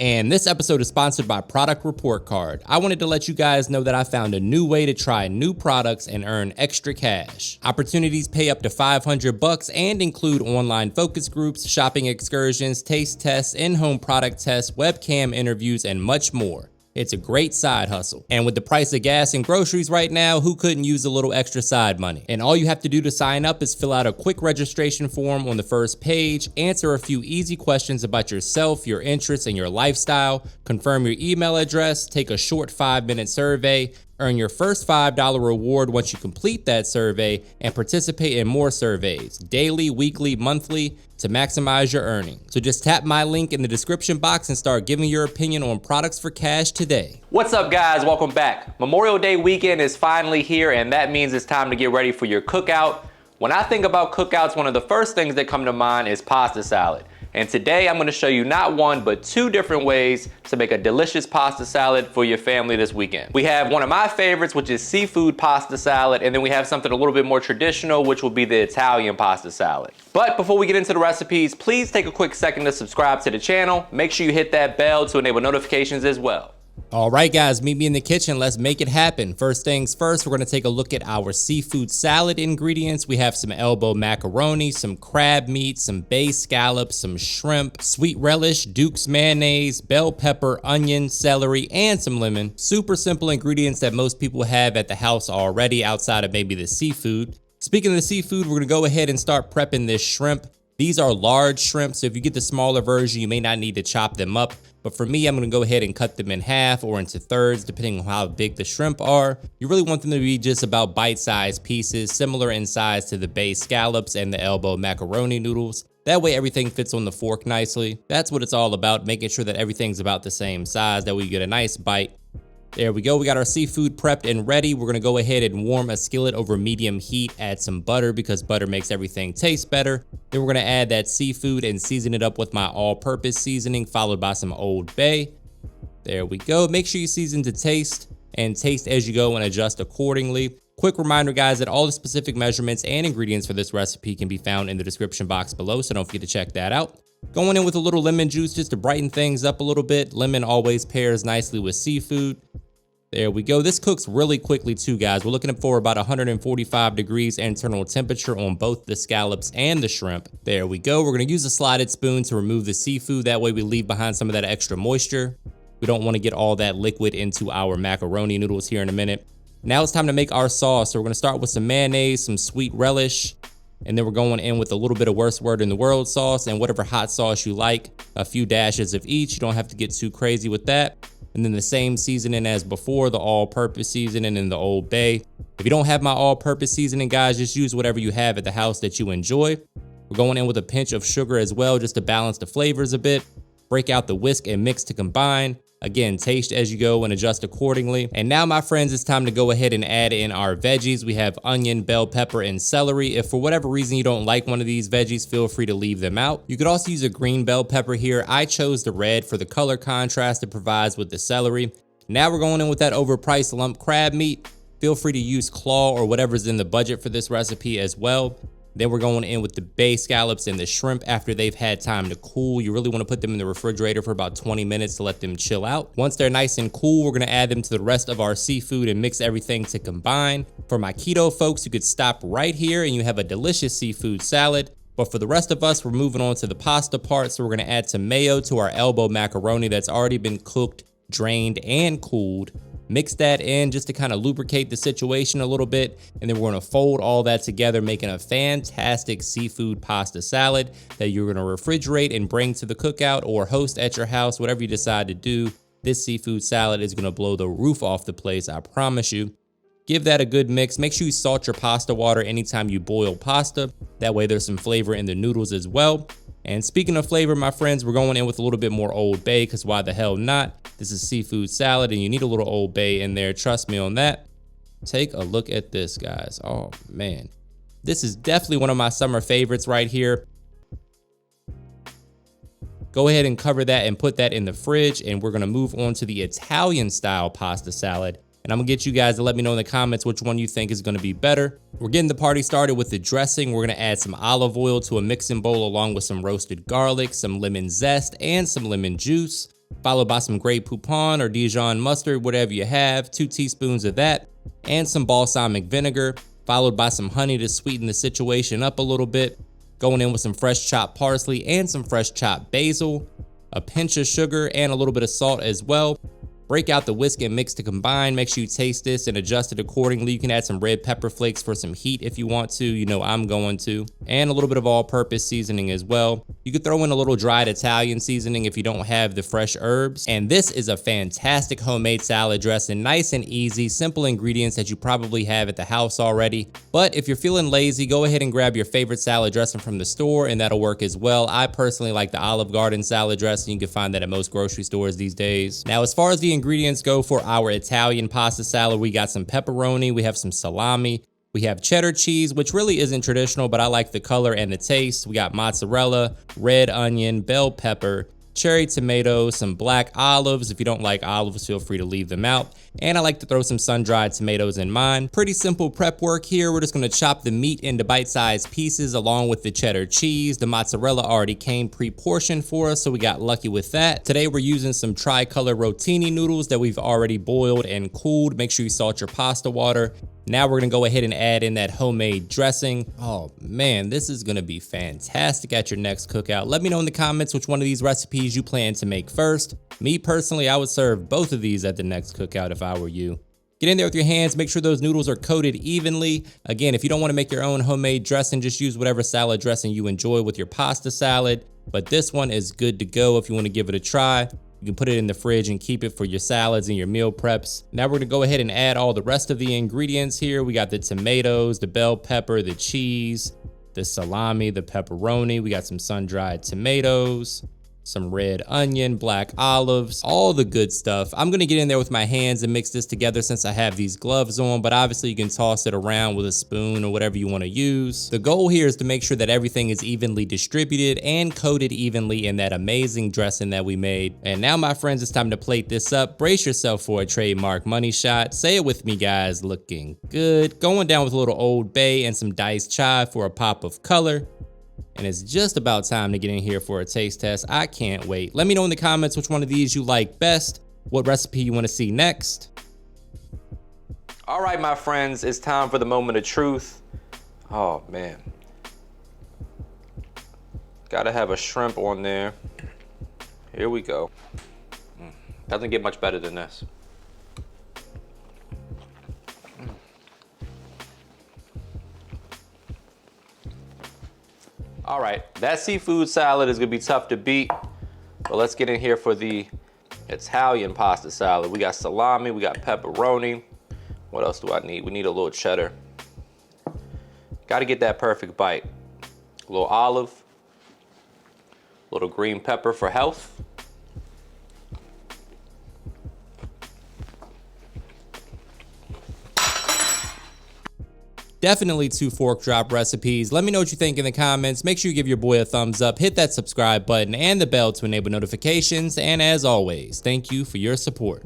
And this episode is sponsored by Product Report Card. I wanted to let you guys know that I found a new way to try new products and earn extra cash. Opportunities pay up to $500 and include online focus groups, shopping excursions, taste tests, in-home product tests, webcam interviews, and much more. It's a great side hustle. And with the price of gas and groceries right now, who couldn't use a little extra side money? And all you have to do to sign up is fill out a quick registration form on the first page, answer a few easy questions about yourself, your interests, and your lifestyle, confirm your email address, take a short 5-minute survey, earn your first $5 reward once you complete that survey, and participate in more surveys, daily, weekly, monthly, to maximize your earnings. So just tap my link in the description box and start giving your opinion on products for cash today. What's up, guys? Welcome back. Memorial Day weekend is finally here, and that means it's time to get ready for your cookout. When I think about cookouts, one of the first things that come to mind is pasta salad. And today I'm gonna show you not one, but two different ways to make a delicious pasta salad for your family this weekend. We have one of my favorites, which is seafood pasta salad, and then we have something a little bit more traditional, which will be the Italian pasta salad. But before we get into the recipes, please take a quick second to subscribe to the channel. Make sure you hit that bell to enable notifications as well. All right, guys, meet me in the kitchen. Let's make it happen. First things first, we're gonna take a look at our seafood salad ingredients. We have some elbow macaroni, some crab meat, some bay scallops, some shrimp, sweet relish, Duke's mayonnaise, bell pepper, onion, celery, and some lemon. Super simple ingredients that most people have at the house already outside of maybe the seafood. Speaking of the seafood, we're gonna go ahead and start prepping this shrimp. These are large shrimp, so if you get the smaller version, you may not need to chop them up. But for me, I'm gonna go ahead and cut them in half or into thirds, depending on how big the shrimp are. You really want them to be just about bite-sized pieces, similar in size to the bay scallops and the elbow macaroni noodles. That way everything fits on the fork nicely. That's what it's all about, making sure that everything's about the same size, that way you get a nice bite. There we go, we got our seafood prepped and ready. We're gonna go ahead and warm a skillet over medium heat, add some butter because butter makes everything taste better. Then we're gonna add that seafood and season it up with my all-purpose seasoning, followed by some Old Bay. There we go, make sure you season to taste and taste as you go and adjust accordingly. Quick reminder, guys, that all the specific measurements and ingredients for this recipe can be found in the description box below, so don't forget to check that out. Going in with a little lemon juice just to brighten things up a little bit. Lemon always pairs nicely with seafood. There we go. This cooks really quickly too, guys. We're looking for about 145 degrees internal temperature on both the scallops and the shrimp. There we go. We're gonna use a slotted spoon to remove the seafood. That way we leave behind some of that extra moisture. We don't wanna get all that liquid into our macaroni noodles here in a minute. Now it's time to make our sauce. So we're gonna start with some mayonnaise, some sweet relish, and then we're going in with a little bit of worst word in the world sauce and whatever hot sauce you like, a few dashes of each. You don't have to get too crazy with that. And then the same seasoning as before, the all-purpose seasoning and the Old Bay. If you don't have my all-purpose seasoning, guys, just use whatever you have at the house that you enjoy. We're going in with a pinch of sugar as well, just to balance the flavors a bit. Break out the whisk and mix to combine. Again, taste as you go and adjust accordingly. And now, my friends, it's time to go ahead and add in our veggies. We have onion, bell pepper, and celery. If for whatever reason you don't like one of these veggies, feel free to leave them out. You could also use a green bell pepper here. I chose the red for the color contrast it provides with the celery. Now we're going in with that overpriced lump crab meat. Feel free to use claw or whatever's in the budget for this recipe as well. Then we're going in with the bay scallops and the shrimp after they've had time to cool. You really want to put them in the refrigerator for about 20 minutes to let them chill out. Once they're nice and cool, we're going to add them to the rest of our seafood and mix everything to combine. For my keto folks, you could stop right here and you have a delicious seafood salad. But for the rest of us, we're moving on to the pasta part. So we're going to add some mayo to our elbow macaroni that's already been cooked, drained, and cooled. Mix that in just to kind of lubricate the situation a little bit. And then we're gonna fold all that together, making a fantastic seafood pasta salad that you're gonna refrigerate and bring to the cookout or host at your house, whatever you decide to do. This seafood salad is gonna blow the roof off the place, I promise you. Give that a good mix. Make sure you salt your pasta water anytime you boil pasta. That way there's some flavor in the noodles as well. And speaking of flavor, my friends, we're going in with a little bit more Old Bay, because why the hell not? This is seafood salad and you need a little Old Bay in there. Trust me on that. Take a look at this, guys. Oh man, this is definitely one of my summer favorites right here. Go ahead and cover that and put that in the fridge, and we're gonna move on to the Italian style pasta salad. And I'm gonna get you guys to let me know in the comments which one you think is gonna be better. We're getting the party started with the dressing. We're gonna add some olive oil to a mixing bowl along with some roasted garlic, some lemon zest, and some lemon juice. followed by some Grey Poupon or Dijon mustard, whatever you have, 2 teaspoons of that, and some balsamic vinegar, followed by some honey to sweeten the situation up a little bit, going in with some fresh chopped parsley and some fresh chopped basil, a pinch of sugar, and a little bit of salt as well. Break out the whisk and mix to combine. Make sure you taste this and adjust it accordingly. You can add some red pepper flakes for some heat if you want to. You know I'm going to. And a little bit of all-purpose seasoning as well. You could throw in a little dried Italian seasoning if you don't have the fresh herbs. And this is a fantastic homemade salad dressing. Nice and easy, simple ingredients that you probably have at the house already. But if you're feeling lazy, go ahead and grab your favorite salad dressing from the store and that'll work as well. I personally like the Olive Garden salad dressing. You can find that at most grocery stores these days. Now, as far as the ingredients go for our Italian pasta salad, we got some pepperoni, we have some salami, we have cheddar cheese, which really isn't traditional, but I like the color and the taste. We got mozzarella, red onion, bell pepper, cherry tomatoes, some black olives. If you don't like olives, feel free to leave them out. And I like to throw some sun-dried tomatoes in mine. Pretty simple prep work here. We're just gonna chop the meat into bite-sized pieces along with the cheddar cheese. The mozzarella already came pre-portioned for us, so we got lucky with that. Today we're using some tricolor rotini noodles that we've already boiled and cooled. Make sure you salt your pasta water. Now we're gonna go ahead and add in that homemade dressing. Oh man, this is gonna be fantastic at your next cookout. Let me know in the comments which one of these recipes you plan to make first. Me personally, I would serve both of these at the next cookout if I were you. Get in there with your hands, make sure those noodles are coated evenly. Again, if you don't wanna make your own homemade dressing, just use whatever salad dressing you enjoy with your pasta salad. But this one is good to go if you wanna give it a try. You can put it in the fridge and keep it for your salads and your meal preps. Now we're gonna go ahead and add all the rest of the ingredients here. We got the tomatoes, the bell pepper, the cheese, the salami, the pepperoni. We got some sun-dried tomatoes, some red onion, black olives, all the good stuff. I'm gonna get in there with my hands and mix this together since I have these gloves on, but obviously you can toss it around with a spoon or whatever you wanna use. The goal here is to make sure that everything is evenly distributed and coated evenly in that amazing dressing that we made. And now, my friends, it's time to plate this up. Brace yourself for a trademark money shot. Say it with me, guys. Looking good. Going down with a little Old Bay and some diced chive for a pop of color. And it's just about time to get in here for a taste test. I can't wait. Let me know in the comments which one of these you like best, what recipe you want to see next. All right, my friends, it's time for the moment of truth. Oh man. Gotta have a shrimp on there. Here we go. Doesn't get much better than this. All right, that seafood salad is gonna be tough to beat, but let's get in here for the Italian pasta salad. We got salami, we got pepperoni. What else do I need? We need a little cheddar. Gotta get that perfect bite. A little olive, a little green pepper for health. Definitely 2 fork drop recipes. Let me know what you think in the comments. Make sure you give your boy a thumbs up, hit that subscribe button and the bell to enable notifications. And as always, thank you for your support.